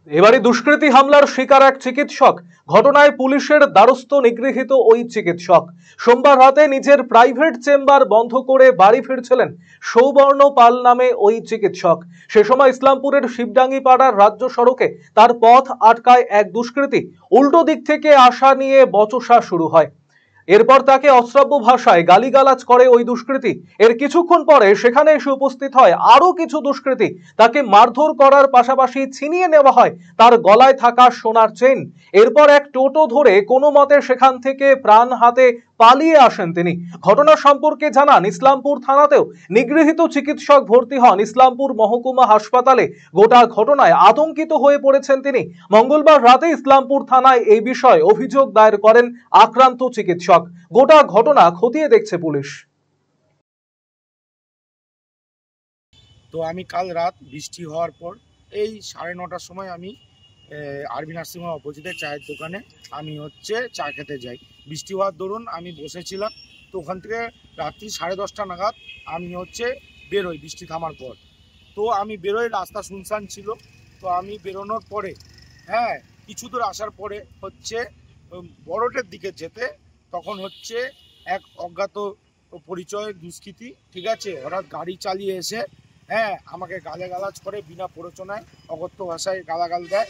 এবারে দুষ্কৃতী হামলার শিকার এক চিকিৎসক। ঘটনায় পুলিশের দ্বারস্থ নিগৃহীত ওই চিকিৎসক। সোমবার রাতে নিজের প্রাইভেট চেম্বার বন্ধ করে বাড়ি ফিরছিলেন সৌবর্ণ পাল নামে ওই চিকিৎসক। সে সময় ইসলামপুরের শিবডাঙ্গি পাড়ার রাজ্য সড়কে তার পথ আটকায় এক দুষ্কৃতী। উল্টো দিক থেকে আসা নিয়ে বচসা শুরু হয়। এরপর তাকে অশ্রাব্য ভাষায় গালিগালাজ করে ওই দুষ্কৃতী। এর কিছুক্ষণ পরে সেখানে এসে উপস্থিত হয় আরো কিছু দুষ্কৃতী। তাকে মারধর করার পাশাপাশি ছিনিয়ে নেওয়া হয় তার গলায় থাকা সোনার চেন। এরপর এক টোটো ধরে কোনো মতে সেখান থেকে প্রাণ হাতে পালিয়ে আসেন তিনি। ঘটনা সম্পর্কে জানান ইসলামপুর থানাতেও নিগৃহীত চিকিৎসক ভর্তি হন ইসলামপুর মহকুমা হাসপাতালে। গোটা ঘটনায় আতঙ্কিত হয়ে পড়েছেন তিনি। মঙ্গলবার রাতে ইসলামপুর থানায় এই বিষয়ে অভিযোগ দায়ের করেন আক্রান্ত চিকিৎসক। গোটা ঘটনা খতিয়ে দেখছে পুলিশ। তো আমি কাল রাত বৃষ্টি হওয়ার পর এই 9:30টার সময় আমি আরবি নার্সিং হোম অপোজিটে চায়ের দোকানে আমি চা খেতে যাই। বৃষ্টি হওয়ার দরুন আমি বসেছিলাম। তো ওখান থেকে রাত্রি 10:30 নাগাদ আমি বেরোই বৃষ্টি থামার পর। তো আমি বেরোই, রাস্তা শুনশান ছিল। তো আমি বেরোনোর পরে কিছু দূর আসার পরে বড়টের দিকে যেতে তখন এক অজ্ঞাত পরিচয় দুষ্কৃতী, ঠিক আছে, হঠাৎ গাড়ি চালিয়ে এসে আমাকে গালাগালাজ করে, বিনা প্ররোচনায় অকথ্য ভাষায় গালাগাল দেয়।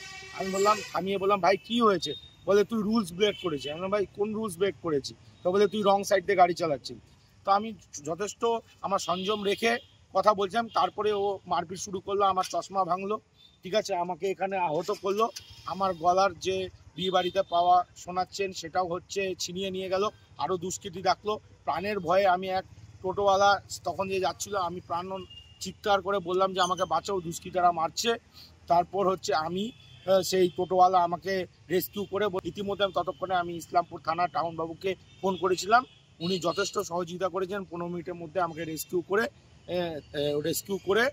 আমি বললাম ভাই কি হয়েছে? বলে তুই রুলস ব্রেক করেছিস। আমি বললাম ভাই কোন রুলস ব্রেক করেছি? তো বলে তুই রং সাইড দিয়ে গাড়ি চালাচ্ছিস। তো আমি যথেষ্ট আমার সংযম রেখে কথা বলছিলাম। তারপরে ও মারপিট শুরু করলো, আমার চশমা ভাঙলো, ঠিক আছে, আমাকে এখানে আহত করলো। আমার গলার যে বিয়ে বাড়িতে পাওয়া সোনার চেন সেটাও ছিনিয়ে নিয়ে গেল। আরও দুষ্কৃতী ডাকলো। প্রাণের ভয়ে আমি এক টোটোওয়ালা তখন যে যাচ্ছিল, আমি প্রাণ চিৎকার করে বললাম যে আমাকে বাঁচাও, দুষ্কৃতীরা মারছে। তারপর আমি সেই টোটোওয়ালা আমাকে রেস্কিউ করে, ইতিমধ্যে ততক্ষণে আমি ইসলামপুর থানা টাউন বাবুকে ফোন করেছিলাম। উনি যথেষ্ট সহযোগিতা করেছেন। 15 মিনিটের মধ্যে আমাকে রেস্কিউ করে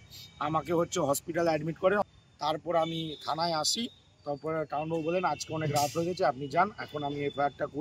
আমাকে হসপিটালে অ্যাডমিট করেন। তারপর আমি থানায় আসি। তারপরে টাউন বাবু বলেন আজকে অনেক রাত হয়ে গেছে, আপনি যান। এখন আমি এফআইআরটা করি।